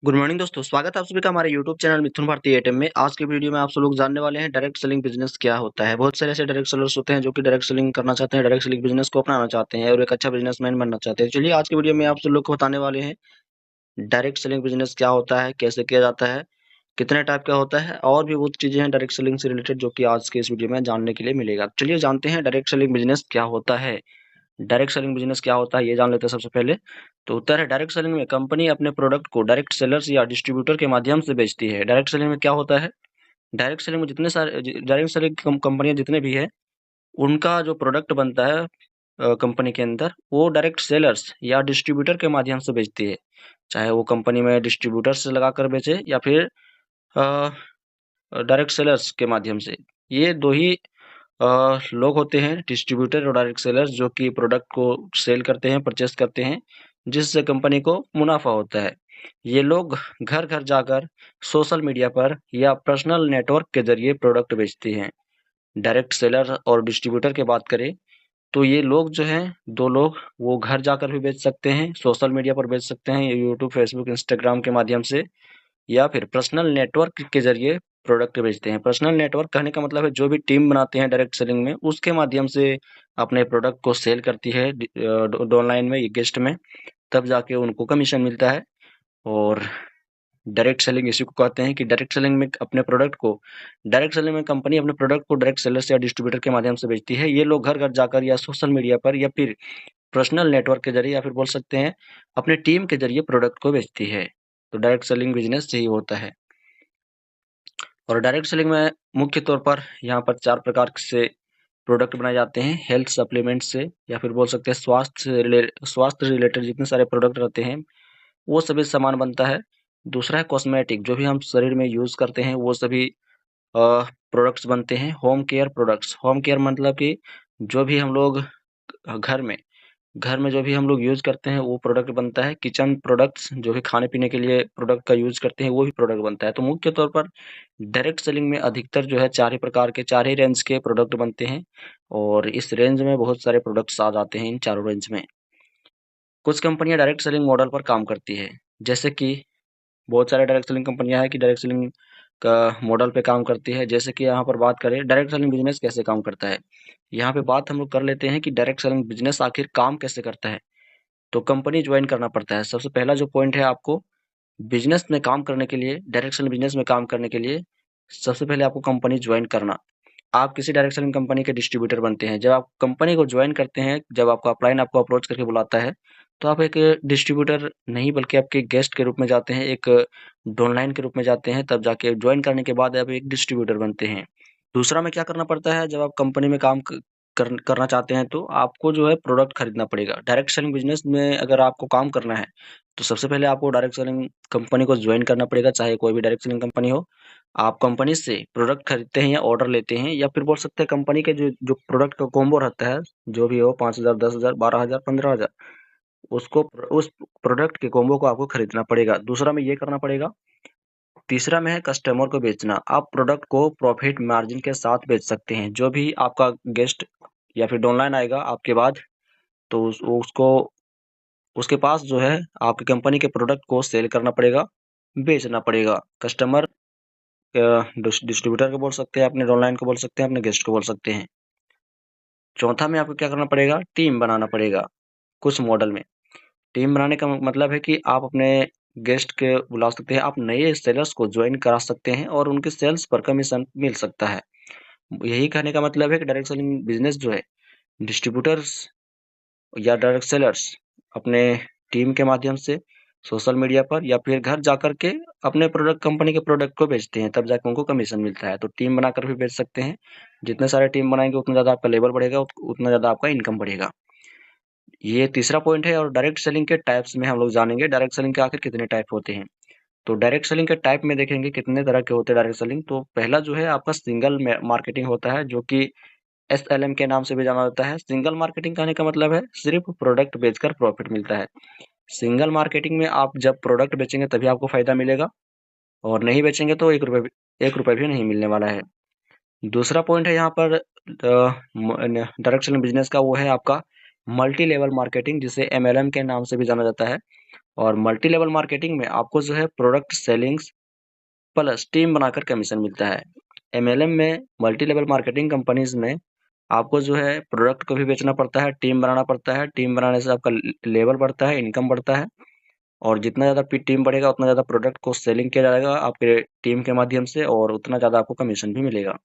Good morning दोस्तों, स्वागत है आप सभी का हमारे यूट्यूब चैनल मिथुन भारती एटीएम में। आज के वीडियो में आप सब लोग जानने वाले हैं डायरेक्ट सेलिंग बिजनेस क्या होता है। बहुत सारे ऐसे डायरेक्ट सेलर्स होते हैं जो कि डायरेक्ट सेलिंग करना चाहते हैं, डायरेक्ट सेलिंग बिजनेस को अपनाना चाहते हैं और एक अच्छा बिजनेसमैन बनना चाहते हैं। चलिए आज के वीडियो में आप सब लोग को बताने वाले हैं डायरेक्ट सेलिंग बिजनेस क्या होता है, कैसे किया जाता है, कितने टाइप का होता है और भी बहुत चीजें हैं डायरेक्ट सेलिंग से रिलेटेड जो कि आज के इस वीडियो में जानने के लिए मिलेगा। चलिए जानते हैं डायरेक्ट सेलिंग बिजनेस क्या होता है। डायरेक्ट सेलिंग बिजनेस क्या होता है ये जान लेते हैं सबसे पहले। तो उत्तर है डायरेक्ट सेलिंग में कंपनी अपने प्रोडक्ट को डायरेक्ट सेलर्स या डिस्ट्रीब्यूटर के माध्यम से बेचती है। डायरेक्ट सेलिंग में क्या होता है, डायरेक्ट सेलिंग में जितने सारे डायरेक्ट सेलिंग कंपनियां जितने भी है उनका जो प्रोडक्ट बनता है कंपनी के अंदर वो डायरेक्ट सेलर्स या डिस्ट्रीब्यूटर के माध्यम से बेचती है। चाहे वो कंपनी में डिस्ट्रीब्यूटर से लगाकर बेचे या फिर डायरेक्ट सेलर्स के माध्यम से। ये दो ही लोग होते हैं, डिस्ट्रीब्यूटर और डायरेक्ट सेलर्स, जो कि प्रोडक्ट को सेल करते हैं, परचेस करते हैं, जिससे कंपनी को मुनाफा होता है। ये लोग घर घर जाकर सोशल मीडिया पर या पर्सनल नेटवर्क के जरिए प्रोडक्ट बेचते हैं। डायरेक्ट सेलर और डिस्ट्रीब्यूटर की बात करें तो ये लोग जो हैं, दो लोग, वो घर जाकर भी बेच सकते हैं, सोशल मीडिया पर बेच सकते हैं, यूट्यूब, फेसबुक, इंस्टाग्राम के माध्यम से, या फिर पर्सनल नेटवर्क के जरिए प्रोडक्ट बेचते हैं। पर्सनल नेटवर्क कहने का मतलब है जो भी टीम बनाते हैं डायरेक्ट सेलिंग में, उसके माध्यम से अपने प्रोडक्ट को सेल करती है ऑनलाइन में, गेस्ट में, तब जाके उनको कमीशन मिलता है। और डायरेक्ट सेलिंग इसी को कहते हैं कि डायरेक्ट सेलिंग में अपने प्रोडक्ट को, डायरेक्ट सेलिंग में कंपनी अपने प्रोडक्ट को डायरेक्ट सेलर्स या डिस्ट्रीब्यूटर के माध्यम से बेचती है। ये लोग घर घर जाकर या सोशल मीडिया पर या फिर पर्सनल नेटवर्क के जरिए या फिर बोल सकते हैं अपने टीम के जरिए प्रोडक्ट को बेचती है। तो डायरेक्ट सेलिंग बिजनेस यही होता है। और डायरेक्ट सेलिंग में मुख्य तौर पर यहाँ पर 4 प्रकार से प्रोडक्ट बनाए जाते हैं। हेल्थ सप्लीमेंट से, या फिर बोल सकते हैं स्वास्थ्य रिलेटेड जितने सारे प्रोडक्ट रहते हैं वो सभी सामान बनता है। दूसरा है कॉस्मेटिक, जो भी हम शरीर में यूज करते हैं वो सभी प्रोडक्ट्स बनते हैं। Home care products, home care मतलब कि जो भी हम लोग घर में घर में जो भी हम लोग यूज करते हैं वो प्रोडक्ट बनता है। किचन प्रोडक्ट्स, जो भी खाने पीने के लिए प्रोडक्ट का यूज करते हैं वो भी प्रोडक्ट बनता है। तो मुख्य तौर पर डायरेक्ट सेलिंग में अधिकतर जो है 4 ही प्रकार के, 4 ही रेंज के प्रोडक्ट बनते हैं और इस रेंज में बहुत सारे प्रोडक्ट्स आ जाते हैं इन चारों रेंज में। कुछ कंपनियां डायरेक्ट सेलिंग मॉडल पर काम करती है, जैसे कि बहुत सारे डायरेक्ट सेलिंग कंपनियां हैं कि डायरेक्ट सेलिंग का मॉडल पे काम करती है। जैसे कि यहाँ पर बात करें डायरेक्ट सेलिंग बिजनेस कैसे काम करता है, यहाँ पे बात हम लोग कर लेते हैं कि डायरेक्ट सेलिंग बिजनेस आखिर काम कैसे करता है। तो कंपनी ज्वाइन करना पड़ता है। सबसे पहला जो पॉइंट है, आपको बिजनेस में काम करने के लिए, डायरेक्ट सेलिंग बिजनेस में काम करने के लिए सबसे पहले आपको कंपनी ज्वाइन करना। आप किसी डायरेक्ट सेलिंग कंपनी के डिस्ट्रीब्यूटर बनते हैं। जब आप कंपनी को ज्वाइन करते हैं, जब आपका अपलाइन आपको अप्रोच करके बुलाता है, तो आप एक डिस्ट्रीब्यूटर नहीं बल्कि आपके गेस्ट के रूप में जाते हैं, एक डॉनलाइन के रूप में जाते हैं। तब जाके ज्वाइन करने के बाद आप एक डिस्ट्रीब्यूटर बनते हैं। दूसरा में क्या करना पड़ता है, जब आप कंपनी में काम करना चाहते हैं तो आपको जो है प्रोडक्ट खरीदना पड़ेगा। डायरेक्ट सेलिंग बिजनेस में अगर आपको काम करना है तो सबसे पहले आपको डायरेक्ट सेलिंग कंपनी को ज्वाइन करना पड़ेगा, चाहे कोई भी डायरेक्ट सेलिंग कंपनी हो। आप कंपनी से प्रोडक्ट खरीदते हैं या ऑर्डर लेते हैं, या फिर बोल सकते हैं कंपनी के जो जो प्रोडक्ट का कॉम्बो रहता है, जो भी हो, 5,000, 10,000, 12,000, 15,000, उसको, उस प्रोडक्ट के कॉम्बो को आपको खरीदना पड़ेगा। दूसरा में ये करना पड़ेगा। तीसरा में है कस्टमर को बेचना। आप प्रोडक्ट को प्रॉफिट मार्जिन के साथ बेच सकते हैं। जो भी आपका गेस्ट या फिर ऑनलाइन आएगा आपके बाद, तो उसको, उसके पास जो है आपकी कंपनी के प्रोडक्ट को सेल करना पड़ेगा, बेचना पड़ेगा। कस्टमर डिस्ट्रीब्यूटर को बोल सकते हैं, अपने ऑनलाइन को बोल सकते हैं, अपने गेस्ट को बोल सकते हैं। चौथा में आपको क्या करना पड़ेगा, टीम बनाना पड़ेगा। कुछ मॉडल में टीम बनाने का मतलब है कि आप अपने गेस्ट के बुला सकते हैं, आप नए सेलर्स को ज्वाइन करा सकते हैं और उनके सेल्स पर कमीशन मिल सकता है। यही कहने का मतलब है कि डायरेक्ट सेलिंग बिजनेस जो है, डिस्ट्रीब्यूटर्स या डायरेक्ट सेलर्स अपने टीम के माध्यम से सोशल मीडिया पर या फिर घर जाकर के अपने प्रोडक्ट, कंपनी के प्रोडक्ट को बेचते हैं, तब जाके उनको कमीशन मिलता है। तो टीम बनाकर भी बेच सकते हैं। जितने सारे टीम बनाएंगे उतना ज्यादा आपका लेवल बढ़ेगा, उतना ज्यादा आपका इनकम बढ़ेगा। ये तीसरा पॉइंट है। और डायरेक्ट सेलिंग के टाइप्स में हम लोग जानेंगे डायरेक्ट सेलिंग के आखिर कितने टाइप होते हैं। तो डायरेक्ट सेलिंग के टाइप में देखेंगे कितने तरह के होते हैं डायरेक्ट सेलिंग। तो पहला जो है आपका सिंगल मार्केटिंग होता है, जो कि SLM के नाम से भी जाना जाता है। सिंगल मार्केटिंग कहने का मतलब है सिर्फ प्रोडक्ट बेचकर प्रॉफिट मिलता है। सिंगल मार्केटिंग में आप जब प्रोडक्ट बेचेंगे तभी आपको फायदा मिलेगा, और नहीं बेचेंगे तो 1 रुपए भी नहीं मिलने वाला है। दूसरा पॉइंट है यहाँ पर डायरेक्ट सेलिंग बिजनेस का, वो है आपका मल्टी लेवल मार्केटिंग, जिसे MLM के नाम से भी जाना जाता है। और मल्टी लेवल मार्केटिंग में आपको जो है प्रोडक्ट सेलिंग्स प्लस टीम बनाकर कमीशन मिलता है। एमएलएम में मल्टी लेवल मार्केटिंग कंपनीज में आपको जो है प्रोडक्ट को भी बेचना पड़ता है, टीम बनाना पड़ता है। टीम बनाने से आपका लेवल बढ़ता है, इनकम बढ़ता है, और जितना ज़्यादा टीम बढ़ेगा उतना ज़्यादा प्रोडक्ट को सेलिंग किया जाएगा आपके टीम के माध्यम से, और उतना ज़्यादा आपको कमीशन भी मिलेगा।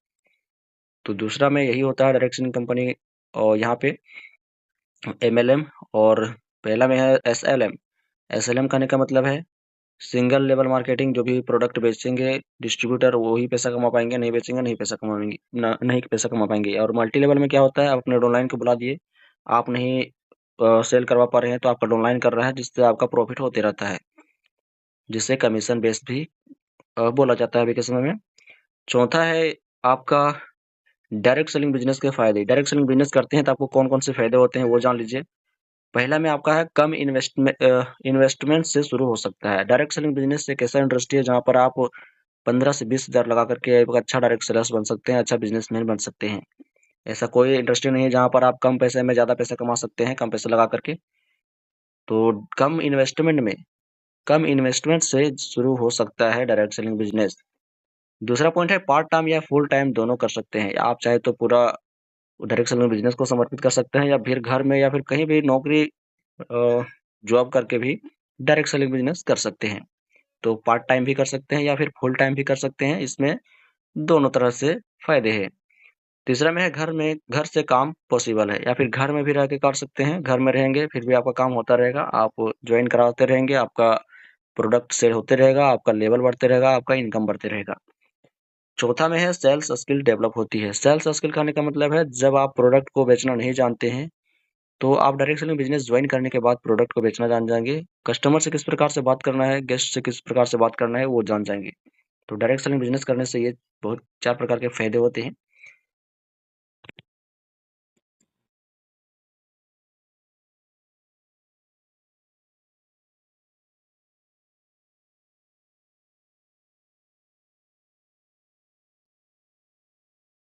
तो दूसरा में यही होता है डायरेक्ट सेलिंग कंपनी, और यहाँ पे एमएलएम, और पहला में है एसएलएम। एसएलएम कहने का मतलब है सिंगल लेवल मार्केटिंग। जो भी प्रोडक्ट बेचेंगे डिस्ट्रीब्यूटर वही पैसा कमा पाएंगे, नहीं बेचेंगे नहीं पैसा कमाएंगे, नहीं पैसा कमा पाएंगे। और मल्टी लेवल में क्या होता है, आप अपने डाउनलाइन को बुला दिए, आप नहीं सेल करवा पा रहे हैं तो आपका डाउनलाइन कर रहा है, जिससे आपका प्रॉफिट होते रहता है, जिससे कमीशन बेस्ड भी बोला जाता है अभी के समय में। चौथा है आपका डायरेक्ट सेलिंग बिजनेस के फायदे। डायरेक्ट सेलिंग बिजनेस करते हैं तो आपको कौन कौन से फायदे होते हैं वो जान लीजिए। पहला में आपका है कम इन्वेस्टमेंट से शुरू हो सकता है। डायरेक्ट सेलिंग बिजनेस एक ऐसा इंडस्ट्री है जहाँ पर आप 15 से 20 हज़ार लगा करके एक अच्छा डायरेक्ट सेलर्स बन सकते हैं, अच्छा बिजनेसमैन बन सकते हैं। ऐसा कोई इंडस्ट्री नहीं है जहाँ पर आप कम पैसे में ज़्यादा पैसा कमा सकते हैं, कम पैसे लगा करके। तो कम इन्वेस्टमेंट से शुरू हो सकता है डायरेक्ट सेलिंग बिजनेस। दूसरा पॉइंट है पार्ट टाइम या फुल टाइम दोनों कर सकते हैं। आप चाहे तो पूरा डायरेक्ट सेलिंग बिजनेस को समर्पित कर सकते हैं, या फिर घर में या फिर कहीं भी नौकरी जॉब करके भी डायरेक्ट सेलिंग बिजनेस कर सकते हैं। तो पार्ट टाइम भी कर सकते हैं या फिर फुल टाइम भी कर सकते हैं, इसमें दोनों तरह से फायदे हैं। तीसरा में है घर से काम पॉसिबल है, या फिर घर में भी रह के कर सकते हैं। घर में रहेंगे फिर भी आपका काम होता रहेगा, आप ज्वाइन कराते रहेंगे, आपका प्रोडक्ट सेल होते रहेगा, आपका लेवल बढ़ते रहेगा, आपका इनकम बढ़ते रहेगा। चौथा में है सेल्स स्किल डेवलप होती है। सेल्स स्किल कहने का मतलब है जब आप प्रोडक्ट को बेचना नहीं जानते हैं तो आप डायरेक्ट सेलिंग बिजनेस ज्वाइन करने के बाद प्रोडक्ट को बेचना जान जाएंगे। कस्टमर से किस प्रकार से बात करना है, गेस्ट से किस प्रकार से बात करना है वो जान जाएंगे। तो डायरेक्ट सेलिंग बिजनेस करने से ये बहुत 4 प्रकार के फायदे होते हैं।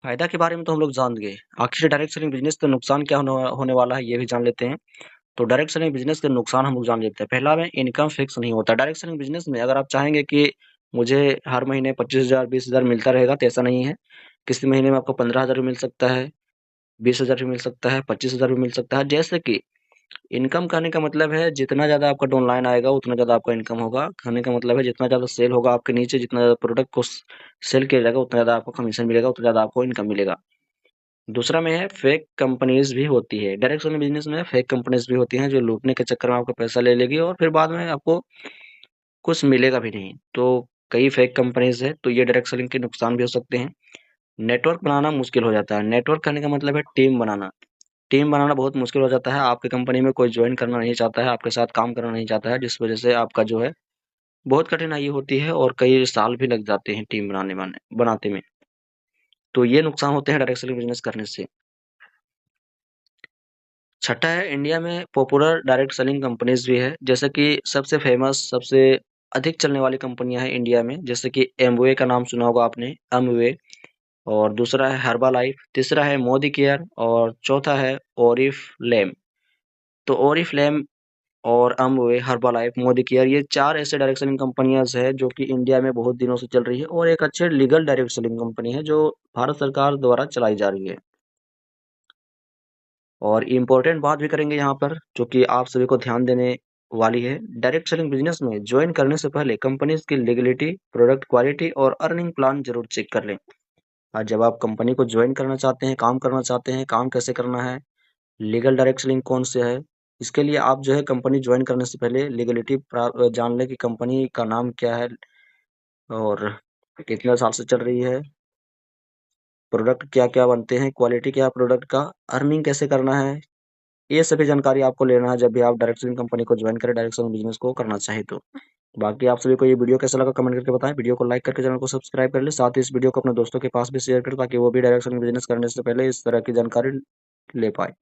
फायदा के बारे में तो हम लोग जान गए, आखिर डायरेक्ट सेलिंग बिजनेस का नुकसान क्या होने वाला है ये भी जान लेते हैं। तो डायरेक्ट सेलिंग बिजनेस के नुकसान हम लोग जान लेते हैं। पहला में इनकम फिक्स नहीं होता। डायरेक्ट सेलिंग बिजनेस में अगर आप चाहेंगे कि मुझे हर महीने 25,000 20,000 मिलता रहेगा तो ऐसा नहीं है। किसी महीने में आपको 15,000 भी मिल सकता है, 20,000 भी मिल सकता है, 25,000 भी मिल सकता है। जैसे कि इनकम कहने का मतलब है जितना ज़्यादा आपका डाउनलाइन आएगा उतना ज़्यादा आपका इनकम होगा। कहने का मतलब है जितना ज़्यादा सेल होगा आपके नीचे, जितना ज़्यादा प्रोडक्ट को सेल किया जाएगा उतना ज़्यादा आपको कमीशन मिलेगा, उतना ज़्यादा आपको इनकम मिलेगा। दूसरा में है फेक कंपनीज भी होती है। डायरेक्ट सेलिंग बिजनेस में फेक कंपनीज भी होती हैं जो लूटने के चक्कर में आपका पैसा ले लेगी और फिर बाद में आपको कुछ मिलेगा भी नहीं। तो कई फेक कंपनीज है, तो ये डायरेक्ट सेलिंग के नुकसान भी हो सकते हैं। नेटवर्क बनाना मुश्किल हो जाता है। नेटवर्क करने का मतलब है टीम बनाना। टीम बनाना बहुत मुश्किल हो जाता है। आपकी कंपनी में कोई ज्वाइन करना नहीं चाहता है, आपके साथ काम करना नहीं चाहता है, जिस वजह से आपका जो है बहुत कठिनाई होती है और कई साल भी लग जाते हैं टीम बनाते में। तो ये नुकसान होते हैं डायरेक्ट सेलिंग बिजनेस करने से। छठा है इंडिया में पॉपुलर डायरेक्ट सेलिंग कंपनीज भी है, जैसे कि सबसे फेमस सबसे अधिक चलने वाली कंपनियां हैं इंडिया में, जैसे कि एमवे का नाम सुना होगा आपने, एमवे। और दूसरा है हर्बा लाइफ, तीसरा है मोदी केयर, और चौथा है ओरिफ्लेम। तो ओरिफ्लेम और अमवे, हर्बा लाइफ, मोदी केयर, ये 4 ऐसे डायरेक्ट सेलिंग कंपनियां है जो कि इंडिया में बहुत दिनों से चल रही है और एक अच्छे लीगल डायरेक्ट सेलिंग कंपनी है जो भारत सरकार द्वारा चलाई जा रही है। और इम्पोर्टेंट बात भी करेंगे यहाँ पर जो कि आप सभी को ध्यान देने वाली है। डायरेक्ट सेलिंग बिजनेस में ज्वाइन करने से पहले कंपनीज की लीगलिटी, प्रोडक्ट क्वालिटी और अर्निंग प्लान जरूर चेक कर लें। और जब आप कंपनी को ज्वाइन करना चाहते हैं, काम करना चाहते हैं, काम कैसे करना है, लीगल डायरेक्ट सेलिंग कौन से है, इसके लिए आप जो है कंपनी ज्वाइन करने से पहले लीगलिटी जान लें कि कंपनी का नाम क्या है और कितने साल से चल रही है, प्रोडक्ट क्या क्या बनते हैं, क्वालिटी क्या है प्रोडक्ट का, अर्निंग कैसे करना है। ये सभी जानकारी आपको लेना है जब भी आप डायरेक्ट सेलिंग कंपनी को ज्वाइन करें, डायरेक्ट सेलिंग बिजनेस को करना चाहे तो। बाकी आप सभी को ये वीडियो कैसा लगा कमेंट करके बताएं। वीडियो को लाइक करके चैनल को सब्सक्राइब कर ले, साथ ही इस वीडियो को अपने दोस्तों के पास भी शेयर करें ताकि वो भी डायरेक्ट सेलिंग बिजनेस करने से पहले इस तरह की जानकारी ले पाए।